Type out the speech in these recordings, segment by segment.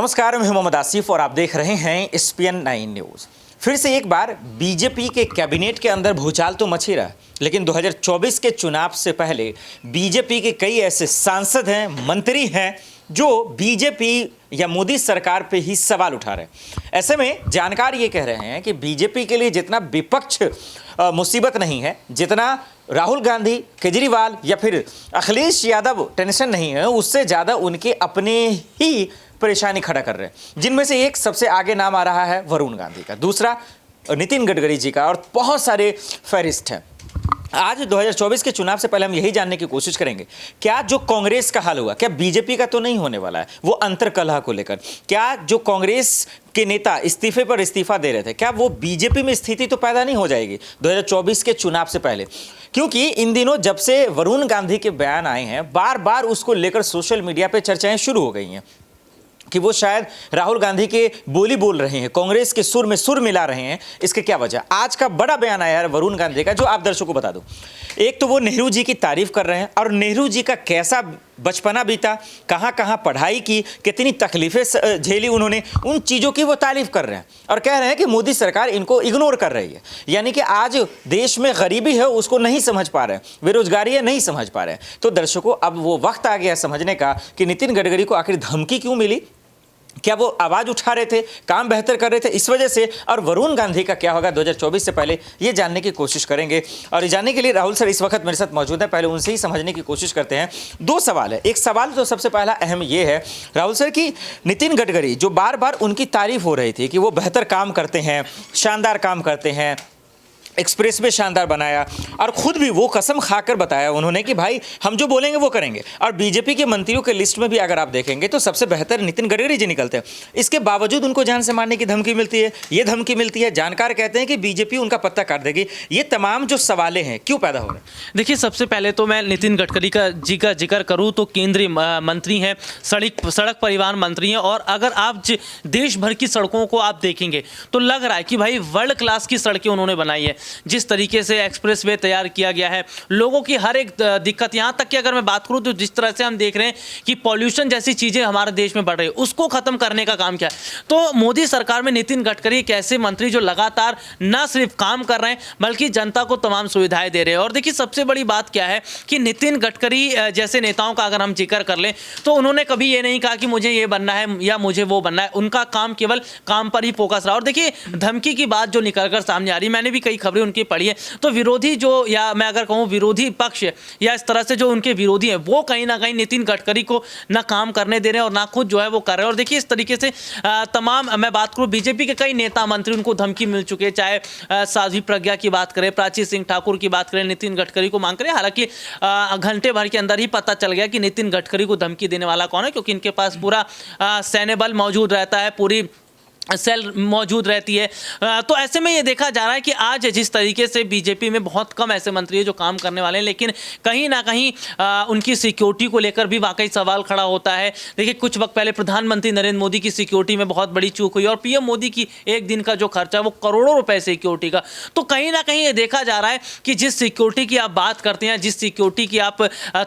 नमस्कार, मैं मोहम्मद आसिफ और आप देख रहे हैं SPN 9 न्यूज़। फिर से एक बार बीजेपी के कैबिनेट के अंदर भूचाल तो मच ही रहा है, लेकिन 2024 के चुनाव से पहले बीजेपी के कई ऐसे सांसद हैं, मंत्री हैं जो बीजेपी या मोदी सरकार पे ही सवाल उठा रहे हैं। ऐसे में जानकार ये कह रहे हैं कि बीजेपी के लिए जितना विपक्ष मुसीबत नहीं है, जितना राहुल गांधी, केजरीवाल या फिर अखिलेश यादव टेंशन नहीं है, उससे ज़्यादा उनके अपने ही परेशानी खड़ा कर रहे हैं। जिनमें से एक सबसे आगे नाम आ रहा है वरुण गांधी का, दूसरा नितिन गडकरी जी का और बहुत सारे फहरिस्त हैं। आज 2024 के चुनाव से पहले हम यही जानने की कोशिश करेंगे, क्या जो कांग्रेस का हाल हुआ, क्या बीजेपी का तो नहीं होने वाला है वो अंतर्कलह को लेकर? क्या जो कांग्रेस के नेता इस्तीफे पर इस्तीफा दे रहे थे, क्या वो बीजेपी में स्थिति तो पैदा नहीं हो जाएगी 2024 के चुनाव से पहले? क्योंकि इन दिनों जब से वरुण गांधी के बयान आए हैं, बार बार उसको लेकर सोशल मीडिया पर चर्चाएं शुरू हो गई हैं कि वो शायद राहुल गांधी के बोली बोल रहे हैं, कांग्रेस के सुर में सुर मिला रहे हैं। इसके क्या वजह? आज का बड़ा बयान आया है वरुण गांधी का, जो आप दर्शकों को बता दूं। एक तो वो नेहरू जी की तारीफ कर रहे हैं और नेहरू जी का कैसा बचपना बीता, कहां कहां पढ़ाई की, कितनी तकलीफें झेली उन्होंने, उन चीज़ों की वो तारीफ कर रहे हैं और कह रहे हैं कि मोदी सरकार इनको इग्नोर कर रही है। यानी कि आज देश में गरीबी है उसको नहीं समझ पा रहे हैं, बेरोजगारी है नहीं समझ पा रहे हैं। तो दर्शकों, अब वो वक्त आ गया समझने का कि नितिन गडकरी को आखिर धमकी क्यों मिली। क्या वो आवाज़ उठा रहे थे, काम बेहतर कर रहे थे इस वजह से? और वरुण गांधी का क्या होगा 2024 से पहले, ये जानने की कोशिश करेंगे। और ये जानने के लिए राहुल सर इस वक्त मेरे साथ मौजूद है। पहले उनसे ही समझने की कोशिश करते हैं। दो सवाल है। एक सवाल तो सबसे पहला अहम ये है राहुल सर कि नितिन गडकरी जो बार बार उनकी तारीफ हो रही थी कि वो बेहतर काम करते हैं, शानदार काम करते हैं, एक्सप्रेस वे शानदार बनाया, और खुद भी वो कसम खाकर बताया उन्होंने कि भाई हम जो बोलेंगे वो करेंगे। और बीजेपी के मंत्रियों के लिस्ट में भी अगर आप देखेंगे तो सबसे बेहतर नितिन गडकरी जी निकलते हैं। इसके बावजूद उनको जान से मारने की धमकी मिलती है, ये धमकी मिलती है। जानकार कहते हैं कि बीजेपी उनका पत्ता काट देगी। ये तमाम जो सवालें हैं क्यों पैदा हो रहे हैं? देखिए, सबसे पहले तो मैं नितिन गडकरी जी का जिक्र करूं तो केंद्रीय मंत्री हैं, सड़क परिवहन मंत्री हैं। और अगर आप देश भर की सड़कों को आप देखेंगे तो लग रहा है कि भाई वर्ल्ड क्लास की सड़कें उन्होंने बनाई है। जिस तरीके से एक्सप्रेसवे तैयार किया गया है, लोगों की हर एक दिक्कत, यहाँ तक कि अगर मैं बात करूँ तो जिस तरह से हम देख रहे हैं कि पॉल्यूशन जैसी चीज़ें हमारे देश में बढ़ रही है, उसको खत्म करने का काम किया है। तो मोदी सरकार में नितिन गडकरी एक ऐसे मंत्री जो लगातार न सिर्फ काम कर रहे हैं बल्कि जनता को तमाम सुविधाएं दे रहे हैं। और देखिए, सबसे बड़ी बात क्या है कि नितिन गडकरी जैसे नेताओं का अगर हम जिक्र कर लें तो उन्होंने कभी ये नहीं कहा कि मुझे ये बनना है या मुझे वो बनना है। उनका काम केवल काम पर ही फोकस रहा। और देखिए, धमकी की बात जो निकलकर सामने आ रही, मैंने भी कई खबरें उनकी पढ़ी है, तो विरोधी जो, या मैं अगर कहूं विरोधी पक्ष या इस तरह से जो उनके विरोधी हैं, वो कहीं ना कहीं नितिन गडकरी को ना काम करने दे रहे हैं और ना खुद जो है वो कर रहे हैं। और देखिए, इस तरीके से तमाम, मैं बात करूं बीजेपी के कई नेता मंत्री, उनको धमकी मिल चुके हैं। चाहे साध्वी प्रज्ञा की बात करें, प्राची सिंह ठाकुर की बात करें, नितिन गडकरी को मांग करें। हालांकि घंटे भर के अंदर ही पता चल गया कि नितिन गडकरी को धमकी देने वाला कौन है, क्योंकि इनके पास पूरा सैन्य बल मौजूद रहता है, पूरी सेल मौजूद रहती है। तो ऐसे में ये देखा जा रहा है कि आज जिस तरीके से बीजेपी में बहुत कम ऐसे मंत्री हैं जो काम करने वाले हैं, लेकिन कहीं ना कहीं उनकी सिक्योरिटी को लेकर भी वाकई सवाल खड़ा होता है। देखिए, कुछ वक्त पहले प्रधानमंत्री नरेंद्र मोदी की सिक्योरिटी में बहुत बड़ी चूक हुई और पीएम मोदी की एक दिन का जो खर्चा है वो करोड़ों रुपए सिक्योरिटी का। तो कहीं ना कहीं ये देखा जा रहा है कि जिस सिक्योरिटी की आप बात करते हैं, जिस सिक्योरिटी की आप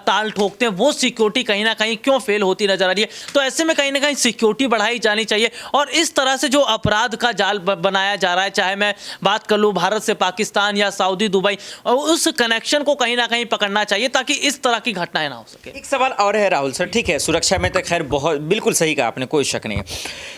ताल ठोकते हैं, वो सिक्योरिटी कहीं ना कहीं क्यों फेल होती नजर आ रही है। तो ऐसे में कहीं ना कहीं सिक्योरिटी बढ़ाई जानी चाहिए। और इस तरह से जो अपराध का जाल बनाया जा रहा है, चाहे मैं बात कर लूं भारत से पाकिस्तान या सऊदी, दुबई, और उस कनेक्शन को कहीं ना कहीं पकड़ना चाहिए ताकि इस तरह की घटनाएं ना हो सके। एक सवाल और है राहुल सर, ठीक है, सुरक्षा में तो खैर बहुत बिल्कुल सही कहा आपने, कोई शक नहीं है।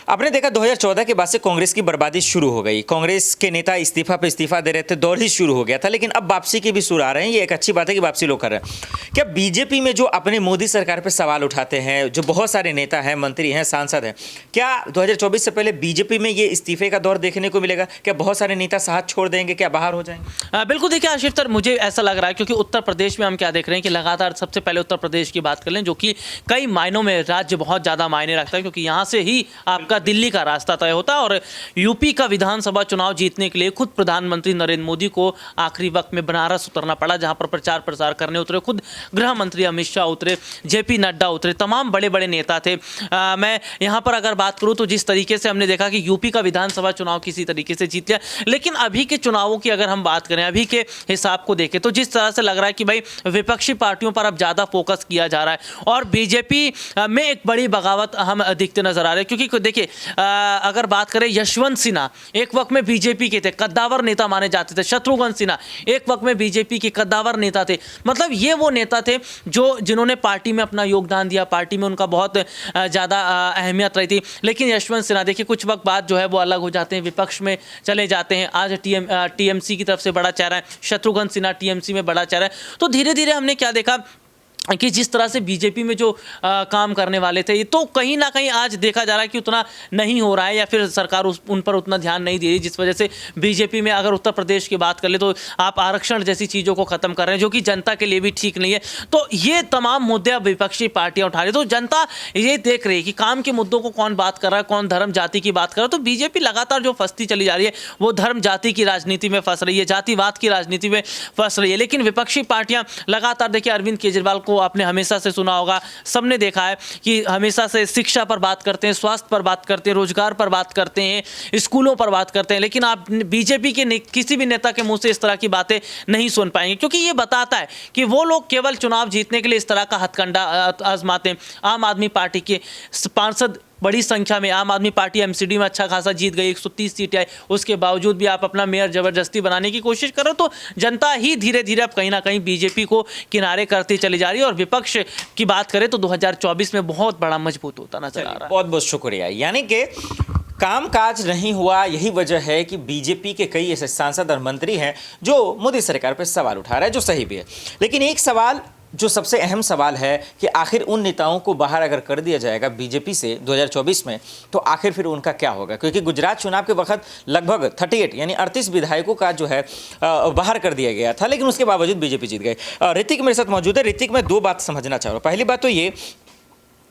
आपने देखा 2014 के बाद से कांग्रेस की बर्बादी शुरू हो गई। कांग्रेस के नेता इस्तीफा पे इस्तीफा दे रहे थे, दौर ही शुरू हो गया था। लेकिन अब वापसी के भी सुर आ रहे हैं। ये एक अच्छी बात है कि वापसी लोग कर रहे हैं। क्या बीजेपी में जो अपने मोदी सरकार पर सवाल उठाते हैं, जो बहुत सारे नेता हैं, मंत्री हैं, सांसद हैं, क्या 2024 से पहले बीजेपी में ये इस्तीफे का दौर देखने को मिलेगा? क्या बहुत सारे नेता साथ छोड़ देंगे, क्या बाहर हो जाएंगे? बिल्कुल। देखिए आशीष सर, मुझे ऐसा लग रहा है क्योंकि उत्तर प्रदेश में हम क्या देख रहे हैं कि लगातार, सबसे पहले उत्तर प्रदेश की बात कर लें, जो कि कई मायनों में राज्य बहुत ज़्यादा मायने रखता है, क्योंकि यहाँ से ही आपका दिल्ली का रास्ता तय होता है। और यूपी का विधानसभा चुनाव जीतने के लिए खुद प्रधानमंत्री नरेंद्र मोदी को आखिरी वक्त में बनारस उतरना पड़ा, जहाँ पर प्रचार प्रसार करने उतरे खुद गृह मंत्री अमित शाह उतरे, जेपी नड्डा उतरे, तमाम बड़े बड़े नेता थे। मैं यहाँ पर अगर बात करूँ तो जिस तरीके से हमने देखा देखा कि यूपी का विधानसभा चुनाव किसी तरीके से जीत लिया। लेकिन अभी के चुनावों की अगर हम बात करें, अभी के हिसाब को देखें, तो जिस तरह से लग रहा है कि भाई विपक्षी पार्टियों पर अब ज़्यादा फोकस किया जा रहा है और बीजेपी में एक बड़ी बगावत हम दिखते नजर आ रहे हैं। क्योंकि देखिए, अगर बात करें, यशवंत सिन्हा एक वक्त में बीजेपी के थे, कद्दावर नेता माने जाते थे। शत्रुघ्न सिन्हा एक वक्त में बीजेपी के कद्दावर नेता थे। मतलब ये वो नेता थे जिन्होंने पार्टी में अपना योगदान दिया, पार्टी में उनका बहुत ज़्यादा अहमियत रही थी। लेकिन यशवंत सिन्हा देखिए कुछ वक्त बाद जो है वो अलग हो जाते हैं, विपक्ष में चले जाते हैं। आज टीएमसी की तरफ से बड़ा चेहरा है, शत्रुघ्न सिन्हा टीएमसी में बड़ा चेहरा है। तो धीरे धीरे हमने क्या देखा कि जिस तरह से बीजेपी में जो काम करने वाले थे, तो कहीं ना कहीं आज देखा जा रहा है कि उतना नहीं हो रहा है, या फिर सरकार उन पर उतना ध्यान नहीं दे रही, जिस वजह से बीजेपी में अगर उत्तर प्रदेश की बात कर ले तो आप आरक्षण जैसी चीज़ों को ख़त्म कर रहे हैं, जो कि जनता के लिए भी ठीक नहीं है। तो ये तमाम मुद्दे अब विपक्षी पार्टियां उठा रही, तो जनता ये देख रही है कि काम के मुद्दों को कौन बात कर रहा है, कौन धर्म जाति की बात कर रहा है। तो बीजेपी लगातार जो फंसती चली जा रही है वो धर्म जाति की राजनीति में फंस रही है, जातिवाद की राजनीति में फंस रही है। लेकिन विपक्षी पार्टियां लगातार, देखिए अरविंद केजरीवाल को आपने हमेशा से सुना होगा, सबने देखा है कि हमेशा से शिक्षा पर बात करते हैं, स्वास्थ्य पर बात करते हैं, रोजगार पर बात करते हैं, स्कूलों पर बात करते हैं। लेकिन आप बीजेपी के किसी भी नेता के मुंह से इस तरह की बातें नहीं सुन पाएंगे, क्योंकि ये बताता है कि वो लोग केवल चुनाव जीतने के लिए इस तरह का हथकंडा आजमाते हैं। आम आदमी पार्टी के पार्षद बड़ी संख्या में, आम आदमी पार्टी एमसीडी में अच्छा खासा जीत गई, 130 सीटें आई, उसके बावजूद भी आप अपना मेयर जबरदस्ती बनाने की कोशिश करो, तो जनता ही धीरे धीरे अब कहीं ना कहीं बीजेपी को किनारे करती चली जा रही है। और विपक्ष की बात करें तो 2024 में बहुत बड़ा मजबूत होता नजर आ रहा है। बहुत बहुत शुक्रिया। यानी कि कामकाज नहीं हुआ, यही वजह है कि बीजेपी के कई ऐसे सांसद और मंत्री हैं जो मोदी सरकार पर सवाल उठा रहे हैं, जो सही भी है। लेकिन एक सवाल जो सबसे अहम सवाल है कि आखिर उन नेताओं को बाहर अगर कर दिया जाएगा बीजेपी से 2024 में, तो आखिर फिर उनका क्या होगा? क्योंकि गुजरात चुनाव के वक्त लगभग 38 यानी 38 विधायकों का जो है बाहर कर दिया गया था, लेकिन उसके बावजूद बीजेपी जीत गई। ऋतिक मेरे साथ मौजूद है। ऋतिक, मैं दो बात समझना चाह रहा हूँ। पहली बात तो ये,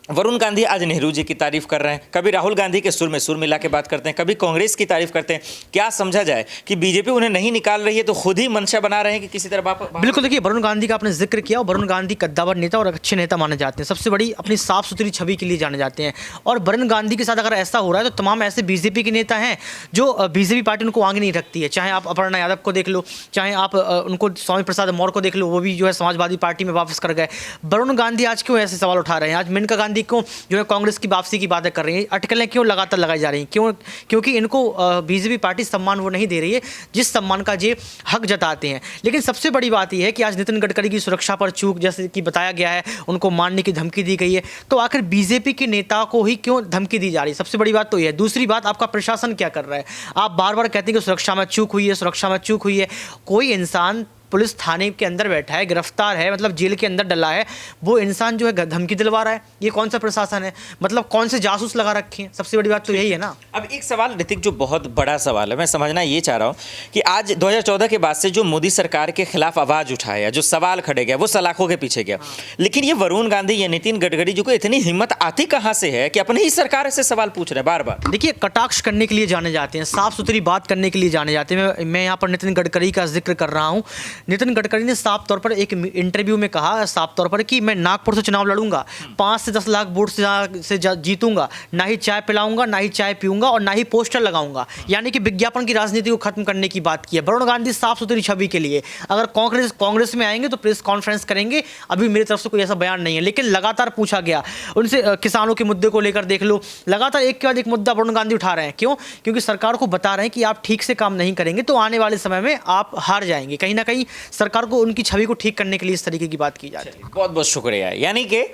वरुण गांधी आज नेहरू जी की तारीफ कर रहे हैं, कभी राहुल गांधी के सुर में सुर मिला के बात करते हैं, कभी कांग्रेस की तारीफ करते हैं। क्या समझा जाए कि बीजेपी उन्हें नहीं निकाल रही है तो खुद ही मंशा बना रहे हैं कि किसी तरह बिल्कुल। देखिए, वरुण गांधी का आपने जिक्र किया, और वरुण गांधी कद्दावर नेता और अच्छे नेता माने जाते हैं, सबसे बड़ी अपनी साफ सुथरी छवि के लिए जाने जाते हैं। और वरुण गांधी के साथ अगर ऐसा हो रहा है तो तमाम ऐसे बीजेपी के नेता हैं जो बीजेपी पार्टी उनको आगे नहीं रखती है। चाहे आप अपर्णा यादव को देख लो, चाहे आप उनको स्वामी प्रसाद मौर्य को देख लो, वो भी जो है समाजवादी पार्टी में वापस कर गए। वरुण गांधी आज क्यों ऐसे सवाल उठा रहे हैं? आज मेनका गांधी को जो है कांग्रेस की वापसी की बातें कर रही हैं, अटकलें क्यों लगातार लगाई जा रही हैं? क्यों? क्योंकि इनको बीजेपी पार्टी सम्मान वो नहीं दे रही है जिस सम्मान का ये हक जताते हैं। लेकिन सबसे बड़ी बात यह है कि आज नितिन गडकरी की सुरक्षा पर चूक, जैसे कि बताया गया है, उनको मारने की धमकी दी गई है। तो आखिर बीजेपी के नेता को ही क्यों धमकी दी जा रही है? सबसे बड़ी बात तो यह है। दूसरी बात, आपका प्रशासन क्या कर रहा है? आप बार बार कहते हैं कि सुरक्षा में चूक हुई है, सुरक्षा में चूक हुई है। कोई इंसान पुलिस थाने के अंदर बैठा है, गिरफ्तार है, मतलब जेल के अंदर डला है, वो इंसान जो है धमकी दिलवा रहा है। ये कौन सा प्रशासन है? मतलब कौन से जासूस लगा रखे हैं? सबसे बड़ी बात तो यही है ना। अब एक सवाल ऋतिक, जो बहुत बड़ा सवाल है, मैं समझना ये चाह रहा हूँ कि आज 2014 के बाद से जो मोदी सरकार के खिलाफ आवाज उठाया, जो सवाल खड़े गया, वो सलाखों के पीछे गया। लेकिन ये वरुण गांधी या नितिन गडकरी जी को इतनी हिम्मत आती कहाँ से है कि अपनी ही सरकार से सवाल पूछ रहे हैं बार बार? देखिए, कटाक्ष करने के लिए जाने जाते हैं, साफ सुथरी बात करने के लिए जाने जाते हैं। मैं यहाँ पर नितिन गडकरी का जिक्र कर रहा हूँ। नितिन गडकरी ने साफ तौर पर एक इंटरव्यू में कहा साफ तौर पर कि मैं नागपुर से चुनाव लड़ूंगा, 5 से 10 लाख वोट से जीतूंगा, ना ही चाय पिलाऊंगा, ना ही चाय पीऊंगा, और ना ही पोस्टर लगाऊंगा। यानी कि विज्ञापन की राजनीति को खत्म करने की बात की है वरुण गांधी साफ सुथरी छवि के लिए। अगर कांग्रेस में आएंगे तो प्रेस कॉन्फ्रेंस करेंगे। अभी मेरी तरफ से कोई ऐसा बयान नहीं है, लेकिन लगातार पूछा गया उनसे, किसानों के मुद्दे को लेकर देख लो, लगातार एक के बाद एक मुद्दा वरुण गांधी उठा रहे हैं। क्यों? क्योंकि सरकार को बता रहे हैं कि आप ठीक से काम नहीं करेंगे तो आने वाले समय में आप हार जाएंगे। कहीं ना कहीं सरकार को उनकी छवि को ठीक करने के लिए इस तरीके की बात की जाती है। बहुत बहुत शुक्रिया। यानी कि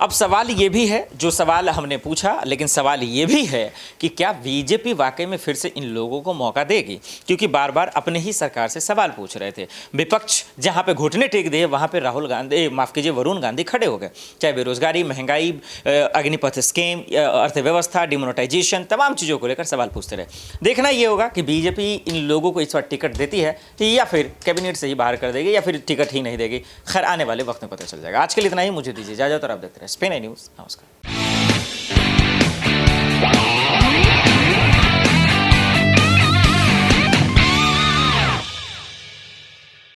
अब सवाल ये भी है, जो सवाल हमने पूछा, लेकिन सवाल ये भी है कि क्या बीजेपी वाकई में फिर से इन लोगों को मौका देगी? क्योंकि बार बार अपने ही सरकार से सवाल पूछ रहे थे। विपक्ष जहां पे घुटने टेक दिए, वहां पे राहुल गांधी, माफ कीजिए, वरुण गांधी खड़े हो गए। चाहे बेरोजगारी, महंगाई, अग्निपथ स्कीम, अर्थव्यवस्था, डिमोनेटाइजेशन, तमाम चीज़ों को लेकर सवाल पूछते रहे। देखना ये होगा कि बीजेपी इन लोगों को इस बार टिकट देती है या फिर कैबिनेट से ही बाहर कर देगी, या फिर टिकट ही नहीं देगी। खैर, आने वाले वक्त में पता चल जाएगा। आज के लिए इतना ही, मुझे दीजिए इजाजत और आप देखते रहे स्पेन न्यूज़। नमस्कार।